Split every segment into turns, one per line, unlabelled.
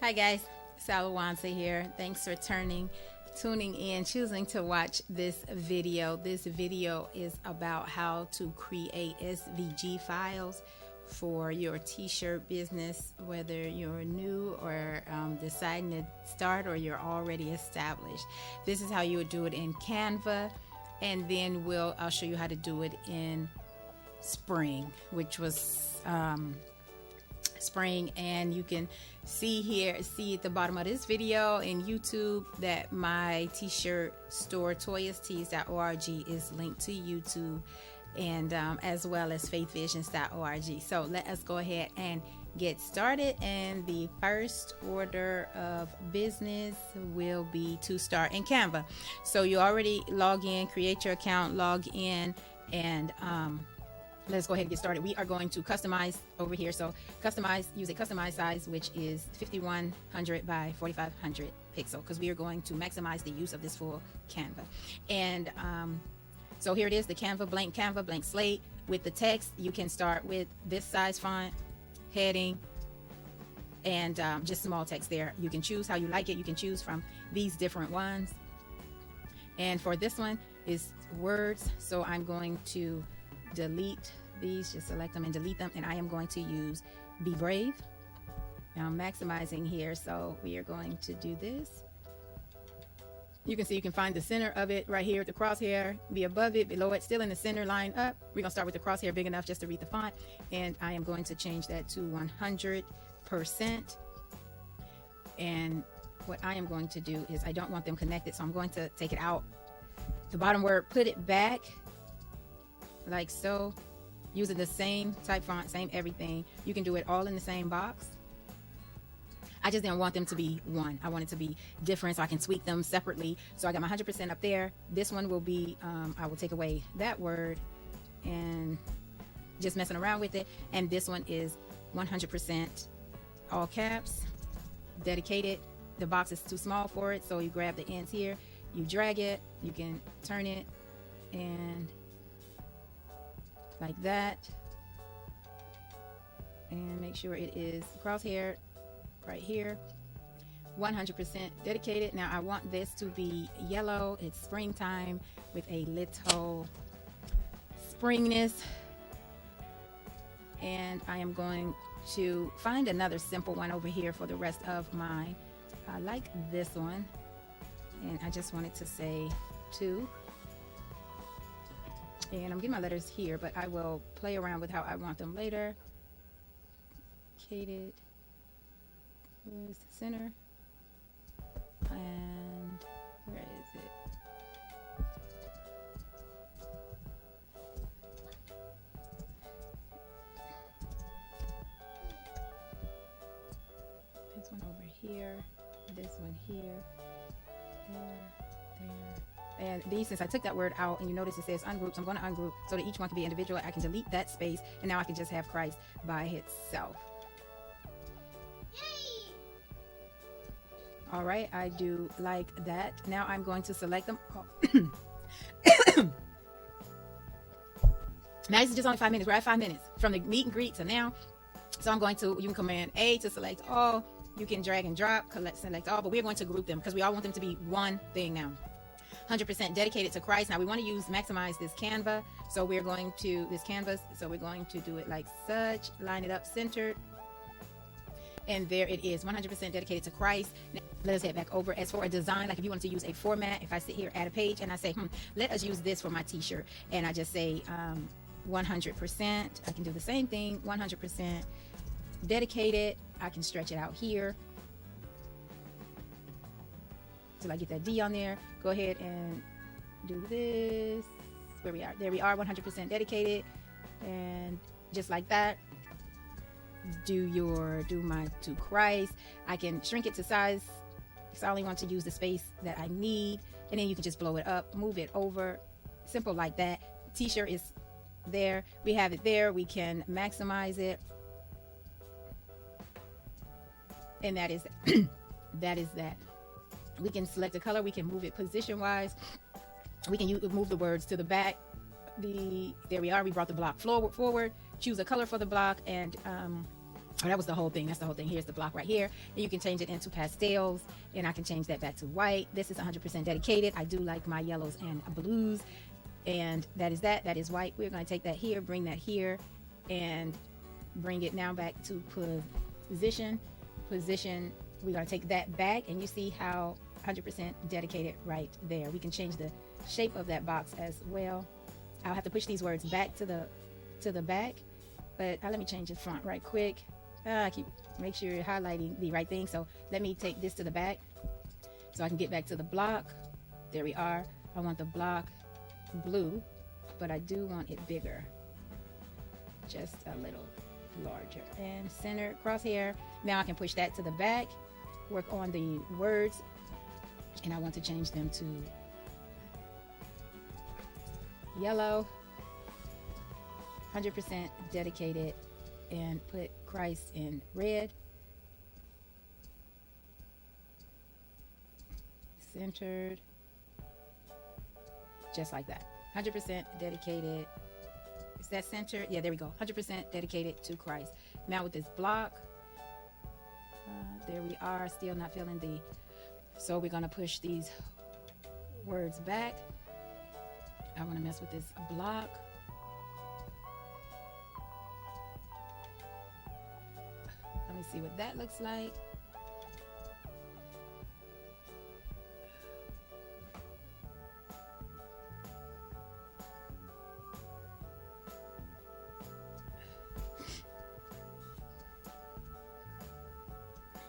Hi guys, it's Alwonza here. Thanks for tuning in, choosing to watch this video. This video is about how to create SVG files for your t-shirt business, whether you're new or deciding to start, or you're already established. This is how you would do it in Canva, and then I'll show you how to do it in Spring, which was Spring. And you can see at the bottom of this video in YouTube that my t-shirt store, toyastees.org, is linked to YouTube, and as well as faithvisions.org. So let us go ahead and get started. And the first order of business will be to start in Canva. So you already log in, create your account, log in, and let's go ahead and get started. We are going to customize over here. So use a customized size, which is 5100 by 4500 pixel, because we are going to maximize the use of this full Canva. And so here it is, the Canva, blank slate. With the text, you can start with this size font, heading, and just small text there. You can choose how you like it. You can choose from these different ones. And for this one is words. So I'm going to delete these, just select them and delete them, and I am going to use Be Brave. Now I'm maximizing here, so we are going to do this. You can see you can find the center of it right here, the crosshair, be above it, below it, still in the center, line up. We're gonna start with the crosshair big enough just to read the font, and I am going to change that to 100%. And what I am going to do is, I don't want them connected, so I'm going to take it out, the bottom word, put it back like so, using the same type font, same everything. You can do it all in the same box. I just didn't want them to be one. I want it to be different, so I can tweak them separately. So I got my 100% up there. This one will be, I will take away that word and just messing around with it. And this one is 100% all caps, dedicated. The box is too small for it, so you grab the ends here, you drag it, you can turn it, and like that, and make sure it is crosshair right here, 100% dedicated. Now I want this to be yellow. It's springtime with a little springiness, and I am going to find another simple one over here for the rest of mine. I like this one, and I just wanted to say 2. And I'm getting my letters here, but I will play around with how I want them later. Dedicated. Where's the center? And where is it? This one over here. This one here. There. And these, since I took that word out, and you notice it says ungroup, so I'm going to ungroup so that each one can be individual. I can delete that space, and now I can just have Christ by itself. Yay! All right, I do like that. Now I'm going to select them all. Now this is just only 5 minutes. We're at 5 minutes from the meet and greet to now. So I'm going to, you can command A to select all. You can drag and drop, select all, but we're going to group them because we all want them to be one thing now. 100% dedicated to Christ. Now we want to maximize this Canva, so we're going to this canvas, so we're going to do it like such, line it up centered, and there it is, 100% dedicated to Christ. Now, let us head back over. As for a design, like if you want to use a format, if I sit here, add a page, and I say let us use this for my t-shirt, and I just say 100%, I can do the same thing, 100% dedicated. I can stretch it out here till I get that D on there. Go ahead and do this. Where we are, there we are, 100% dedicated, and just like that, do my to Christ. I can shrink it to size because I only want to use the space that I need, and then you can just blow it up, move it over, simple like that. T-shirt is there, we have it there. We can maximize it, and that is that is that. We can select a color, we can move it position wise, we can move the words to the back. There we are, we brought the block forward, choose a color for the block, and Oh, that was the whole thing. That's the whole thing. Here's the block right here. And you can change it into pastels, and I can change that back to white. This is 100% dedicated. I do like my yellows and blues, and that is that. That is white. We're going to take that here, bring that here, and bring it now back to position. We're going to take that back, and you see how 100% dedicated right there. We can change the shape of that box as well. I'll have to push these words back to the back, but let me change the front right quick. Make sure you're highlighting the right thing. So let me take this to the back so I can get back to the block. There we are. I want the block blue, but I do want it bigger, just a little larger, and center crosshair. Now I can push that to the back, work on the words, and I want to change them to yellow, 100% dedicated, and put Christ in red, centered, just like that. 100% dedicated. Is that centered? Yeah, there we go. 100% dedicated to Christ. Now with this block, there we are. Still not feeling the, so we're going to push these words back. I want to mess with this block. Let me see what that looks like.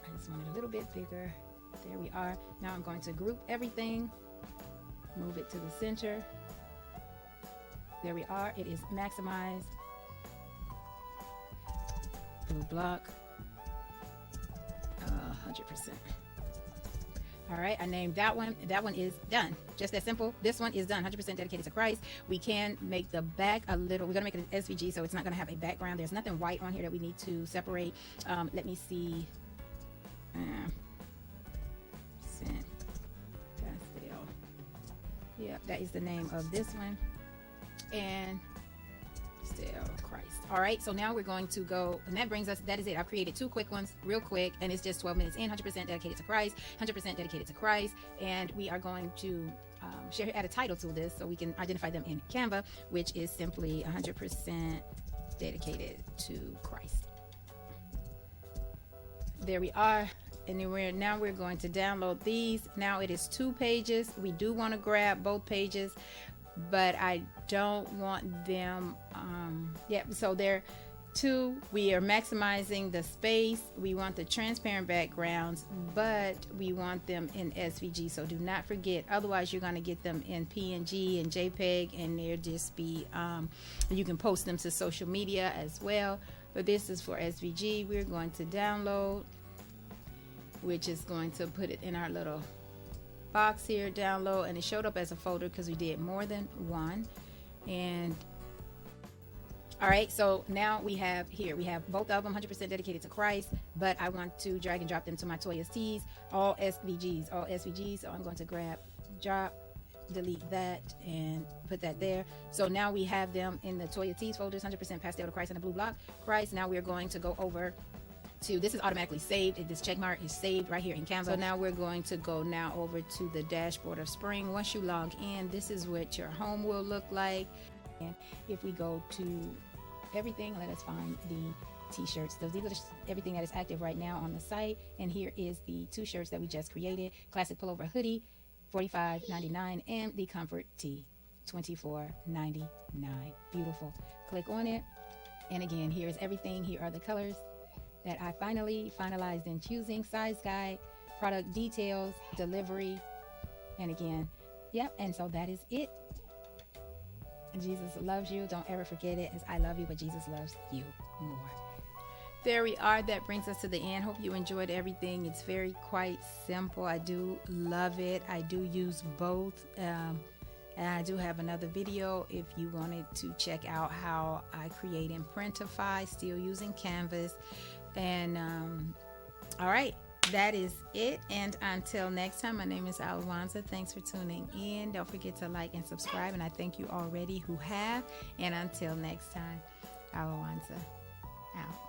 I just want it a little bit bigger. There we are. Now I'm going to group everything, move it to the center. There we are. It is maximized. Blue block. 100%. All right, I named that one. That one is done. Just that simple. This one is done. 100% dedicated to Christ. We can make the back a little, we're going to make it an SVG, so it's not going to have a background. There's nothing white on here that we need to separate. Let me see. Pastel. Yeah, that is the name of this one. And still Christ. All right, so now we're going to go, and that brings us, that is it. I've created two quick ones real quick, and it's just 12 minutes in. 100% dedicated to Christ, 100% dedicated to Christ. And we are going to add a title to this so we can identify them in Canva, which is simply 100% dedicated to Christ. There we are. And then now we're going to download these. Now it is 2 pages. We do want to grab both pages, but I don't want them, so they're 2. We are maximizing the space. We want the transparent backgrounds, but we want them in SVG, so do not forget, otherwise you're going to get them in PNG and JPEG, and they'll just be, you can post them to social media as well, but this is for SVG. We're going to download, which is going to put it in our little box here, download, and it showed up as a folder because we did more than one. And all right, so now we have both of them 100% dedicated to Christ, but I want to drag and drop them to my Toya's Tees, all SVGs. So I'm going to grab, drop, delete that, and put that there. So now we have them in the Toya Tees folders, 100% pastel to Christ, and the blue block Christ. Now we're going to go over to, this is automatically saved. This check mark is saved right here in Canva. So now we're going to go now over to the dashboard of Spring. Once you log in, this is what your home will look like. And if we go to everything, let us find the t-shirts. So these are everything that is active right now on the site. And here is the 2 shirts that we just created. Classic pullover hoodie, $45.99, and the comfort tee, $24.99. Beautiful. Click on it. And again, here's everything. Here are the colors that I finalized in choosing, size guide, product details, delivery, and again, yep. And so that is it. Jesus loves you. Don't ever forget it, as I love you, but Jesus loves you more. There we are. That brings us to the end. Hope you enjoyed everything. It's very quite simple. I do love it. I do use both. And I do have another video if you wanted to check out how I create in Printify, still using Canvas. And all right, that is it. And until next time, my name is Alwonza. Thanks for tuning in. Don't forget to like and subscribe, and I thank you already who have. And until next time, Alwonza out.